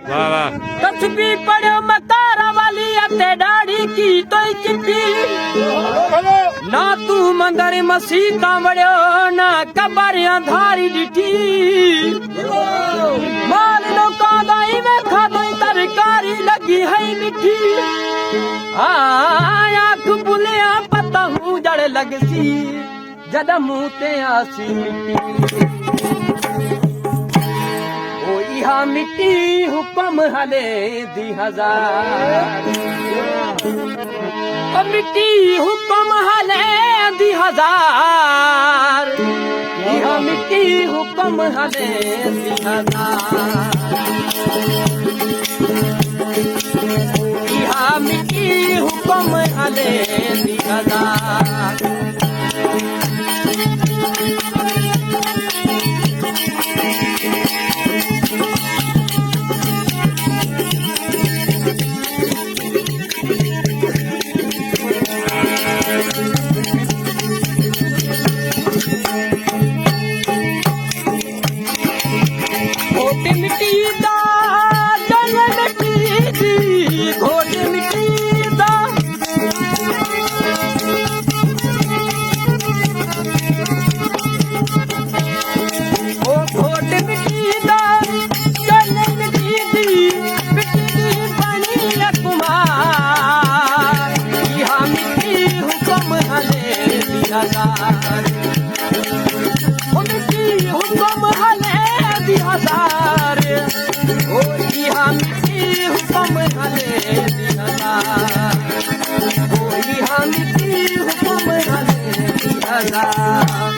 वाह वाह तस्बी पढ़ो मतारा वाली अते दाढ़ी की तोई चिट्टी ना तू मंदर मसीता वड़ियो ना कबरियां धारी डिठी माल लोकां दा इवें खादोई तरकारी लगी है मिठी आँख बुलिया पता हूँ जड़ लगसी जद मुँह ते आसी मिट्टी ओ इहा मिट्टी हुक्म हले दी हजार ओ मिट्टी हुक्म हले दी हजार इहा मिट्टी हुक्म हले दी हजार इहा मिट्टी हुक्म हले दी हजार हुक्म हले दी हजार ओ इहा मिट्टी हुक्म हले दी हजार ओ इहा मिट्टी हुक्म हले दी हजार